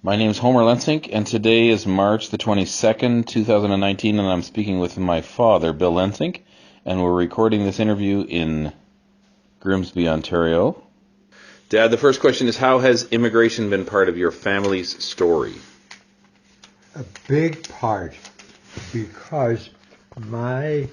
My name is Homer Lensink, and today is March the 22nd, 2019, and I'm speaking with my father, Bill Lensink, and we're recording this interview in Grimsby, Ontario. Dad, the first question is, how has immigration been part of your family's story? A big part, because my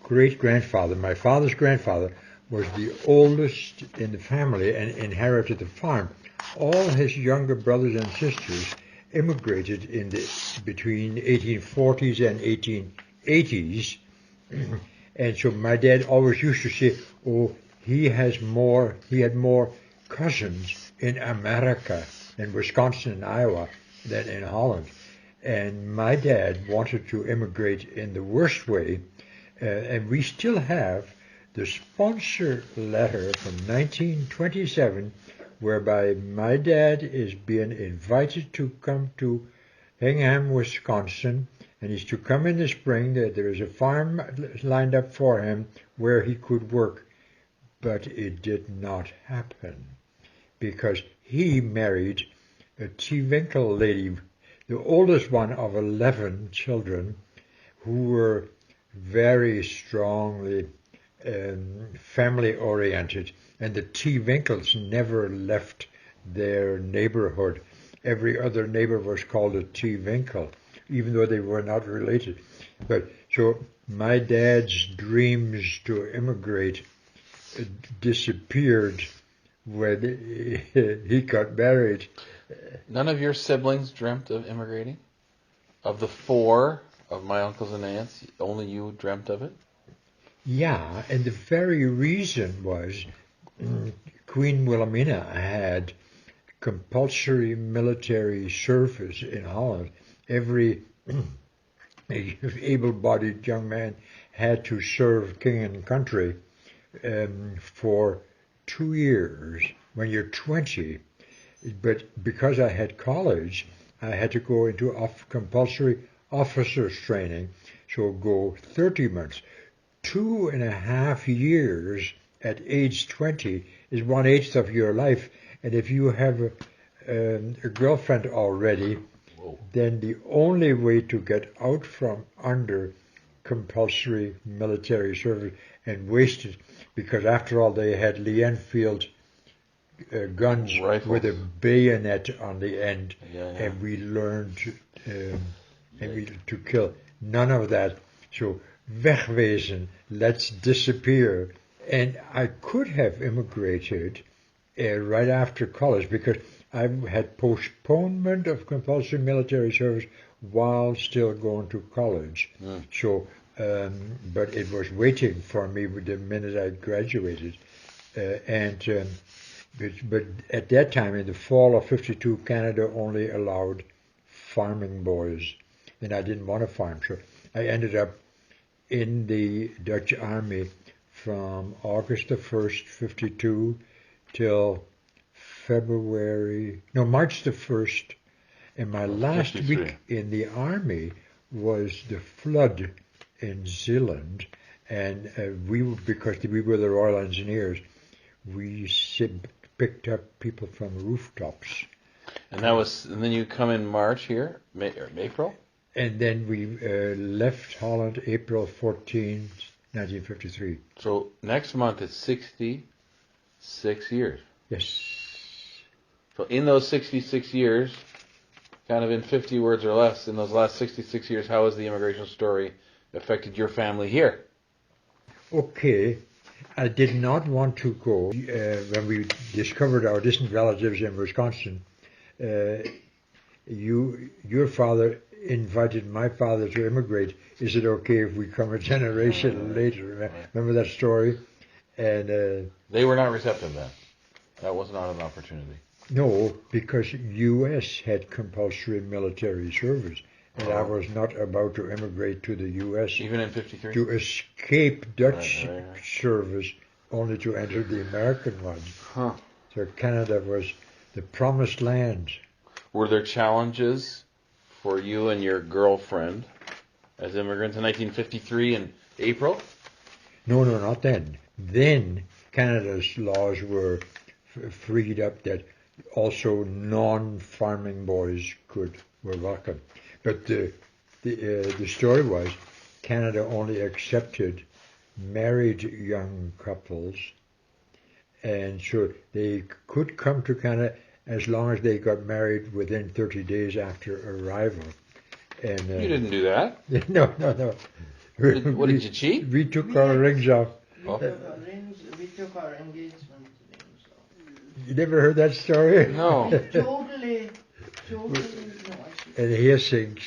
great-grandfather, my father's grandfather, was the oldest in the family and inherited the farm. All his younger brothers and sisters immigrated between 1840s and 1880s, and so my dad always used to say, "Oh, he had more cousins in America, in Wisconsin and Iowa, than in Holland." And my dad wanted to immigrate in the worst way, and we still have the sponsor letter from 1927, whereby my dad is being invited to come to Hingham, Wisconsin, and he's to come in the spring. There is a farm lined up for him where he could work, but it did not happen because he married a T-Winkle lady, the oldest one of 11 children, who were very strongly family-oriented, and the T-Winkles never left their neighborhood. Every other neighbor was called a T-Winkle, even though they were not related. But so my dad's dreams to immigrate disappeared when he got married. None of your siblings dreamt of immigrating? Of the four of my uncles and aunts, only you dreamt of it? Yeah, and the very reason was Queen Wilhelmina had compulsory military service in Holland. Every able-bodied young man had to serve king and country for 2 years when you're 20. But because I had college, I had to go into compulsory officers training, so go 30 months. 2.5 years at age 20 is 1/8 of your life, and if you have a girlfriend already, then the only way to get out from under compulsory military service and wasted, because after all they had Lee Enfield guns Rifles with a bayonet on the end, and we learned to kill. None of that. So wegwezen, let's disappear. And I could have immigrated right after college because I had postponement of compulsory military service while still going to college. So, but it was waiting for me the minute I graduated. But at that time, in the fall of '52, Canada only allowed farming boys, and I didn't want to farm, so I ended up in the Dutch Army from August the 1st, '52, till March the 1st, and my last 53. week in the Army was the flood in Zeeland, and because we were the Royal Engineers, we picked up people from rooftops. And then you come in March here, April? And then we left Holland April 14, 1953. So next month it's 66 years. Yes. So in those 66 years, kind of in 50 words or less, in those last 66 years, how has the immigration story affected your family here? Okay. I did not want to go. When we discovered our distant relatives in Wisconsin, your father invited my father to immigrate. Is it okay if we come a generation later? Remember that story? And they were not receptive then. That was not an opportunity. No, because U.S. had compulsory military service, and I was not about to immigrate to the U.S. Even in '53? To escape Dutch service, only to enter the American one. Huh. So Canada was the promised land. Were there challenges for you and your girlfriend as immigrants in 1953 in April? No, not then. Then Canada's laws were freed up that Also, non-farming boys were welcome. But the story was Canada only accepted married young couples, and so they could come to Canada as long as they got married within 30 days after arrival. And You didn't do that. no. What did you cheat? We took our rings off. Oh. We took our engagement rings off. You never heard that story? No. Totally, no, And Lensink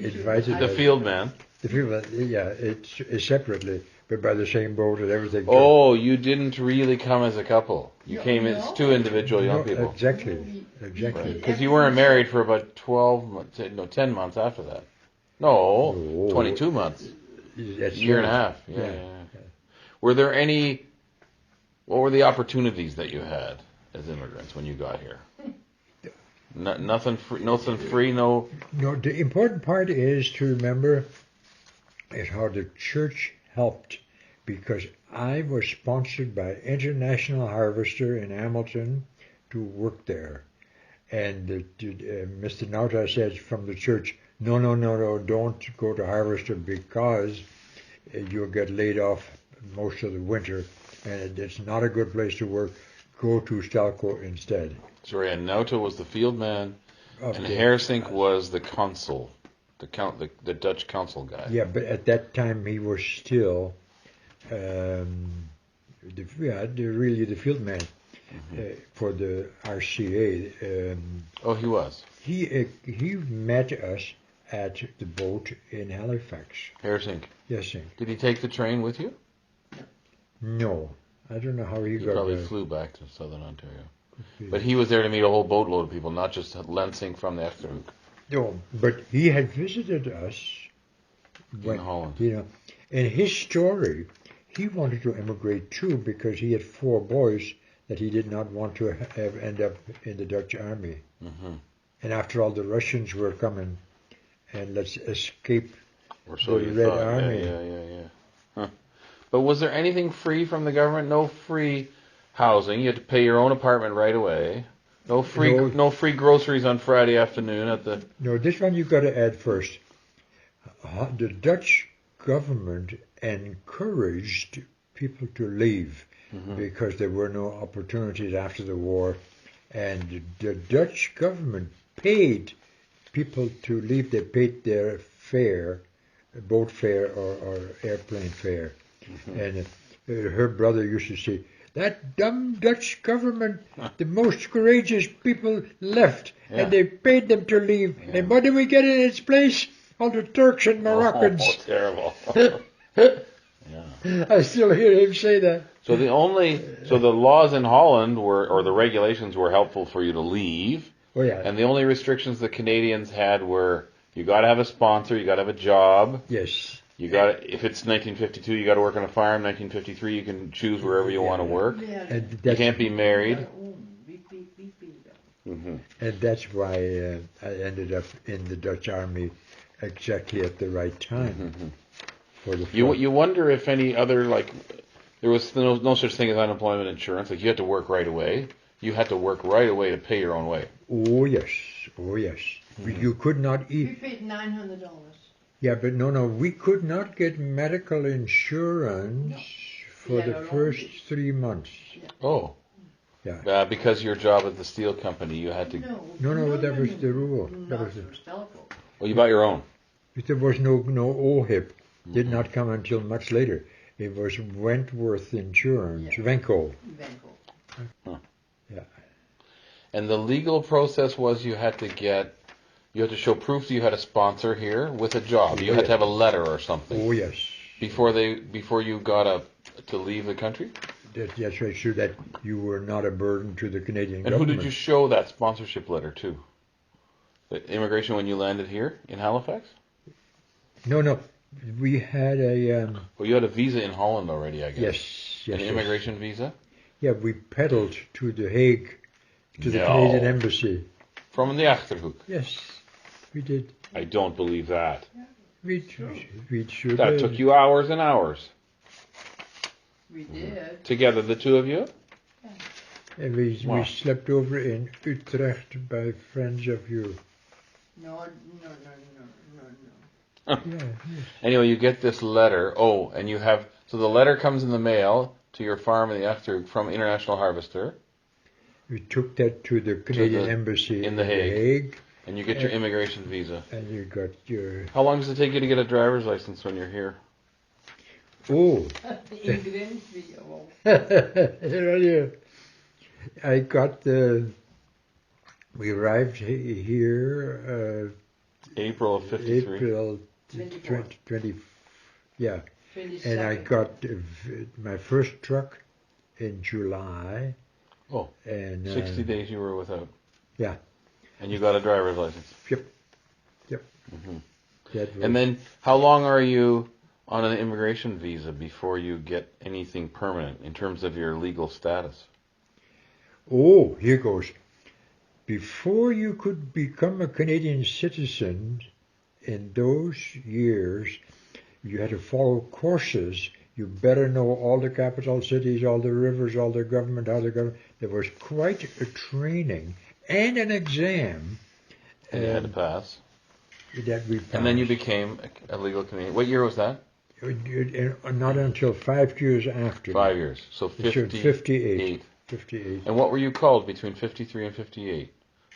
invited The us. field man. The people, yeah, it's separately, but by the same boat and everything. Oh, you didn't really come as a couple. You No, came as no. two individual young No, people. exactly. Because you weren't married for about 12 months, no, 10 months after that. No, No. 22 months. That's Year and a right. half. Yeah. Were there what were the opportunities that you had as immigrants when you got here? Nothing free, no. No, the important part is to remember is how the church helped, because I was sponsored by International Harvester in Hamilton to work there. And Mr. Nauta said from the church, no, don't go to Harvester because you'll get laid off most of the winter, and it's not a good place to work. Go to Stelco instead. Sorry, and Nauta was the field man, and Okay. Hersink was the consul, the Dutch consul guy. Yeah, but at that time he was still really the field man for the RCA. Oh, he was. He met us at the boat in Halifax. Hersink. Yes, sir. Did he take the train with you? No, I don't know how he He got probably there. flew back to Southern Ontario. But he was there to meet a whole boatload of people, not just Lensink from the Achterhoek. No, but he had visited us In Holland. You know, in his story, he wanted to immigrate too because he had 4 boys that he did not want to have end up in the Dutch army. Mm-hmm. And after all, the Russians were coming, and let's escape Or so the you Red thought. Army. Yeah. Huh. But was there anything free from the government? No free housing. You had to pay your own apartment right away. No free groceries on Friday afternoon at the. No, this one you've got to add first. The Dutch government encouraged people to leave because there were no opportunities after the war, and the Dutch government paid people to leave. They paid their fare, boat fare or airplane fare. And her brother used to say, that dumb Dutch government, the most courageous people left, and they paid them to leave. Yeah. And what do we get in its place? All the Turks and Moroccans. Oh, terrible. Yeah. I still hear him say that. So the laws in Holland or the regulations were helpful for you to leave, Oh yeah. and the only restrictions the Canadians had were you got to have a sponsor, you got to have a job, Yes. you got if it's 1952, you got to work on a farm. 1953, you can choose wherever you want to work. And You that's, can't be married. and that's why I ended up in the Dutch army exactly at the right time. For the You wonder if any other there was no such thing as unemployment insurance. Like you had to work right away. You had to work right away to pay your own way. Oh yes. You could not We eat. paid $900. Yeah, but no, we could not get medical insurance for Yeah, the no, no, first we- 3 months. Oh. Yeah. Because your job at the steel company, you had to. No, that was the rule. That Not was for Stelco. Well, you bought your own. There was no OHIP. Did not come until much later. It was Wentworth Insurance, Yeah. Venco. Venko. And the legal process was you had to show proof that you had a sponsor here with a job. You had to have a letter or something Oh yes. before you got to leave the country. That's right, so that you were not a burden to the Canadian And who government. did you show that sponsorship letter to? The immigration when you landed here in Halifax? No. We had a Well, you had a visa in Holland already, I guess. yes. An immigration visa Yeah, we pedaled to The Hague, to the No. Canadian embassy. from the Achterhoek. Yes, we did. I don't believe that. We sure That did. took you hours and hours. We did. Together, the two of you? And we Wow. slept over in Utrecht by friends of you. No. Yeah, yes. Anyway, you get this letter. Oh, and you have, so the letter comes in the mail to your farm in the after from International Harvester, We took that to the Canadian Embassy in The Hague. and you get your Uh, immigration visa. and you got your... How long does it take you to get a driver's license when you're here? Oh! Immigrant visa. Wow. Earlier, I got the... We arrived here April of 53. April 24. 20, yeah. 22nd. And I got my first truck in July. Oh, And 60 days you were without. Yeah. And you got a driver's license. Yep. hmm That was, And then, how long are you on an immigration visa before you get anything permanent in terms of your legal status? oh, here goes. Before you could become a Canadian citizen in those years, you had to follow courses. You better know all the capital cities, all the rivers, all the government, how the government. There was quite a training and an exam And you had to pass. that we passed. And then you became a legal Canadian. What year was that? Not until 5 years after. 5 years. So 58. 58. And what were you called between 53 and 58?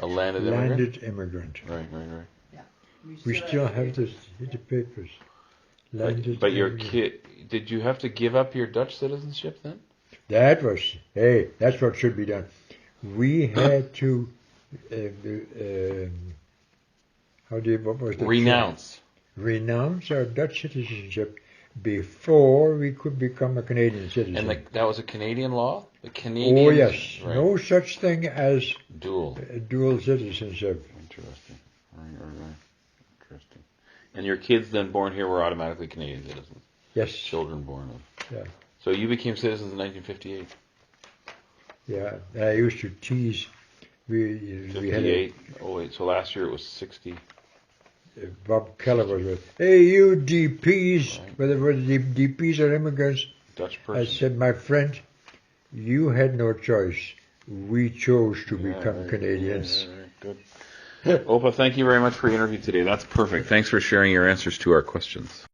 A landed immigrant? Landed immigrant. Right. Yeah. We still have the papers. Landed But your immigrant. kid, did you have to give up your Dutch citizenship then? That's what should be done. We had to, what was the Renounce. term? Renounce our Dutch citizenship before we could become a Canadian citizen. And that was a Canadian law? The Canadian. Oh yes, Right. no such thing as Dual. dual citizenship. Interesting. Right. Interesting. And your kids then born here were automatically Canadian citizens? Yes. Children born of. Yeah. So you became citizens in 1958? Yeah, I used to tease. We had 58? Oh wait, so last year it was 60. Bob Keller was with. Hey, you DPs, Right. whether the DPs are immigrants. Dutch I person. said, my friend, you had no choice. We chose to Yeah, become right, Canadians. right, good. Opa, thank you very much for your interview today. That's perfect. Thanks for sharing your answers to our questions.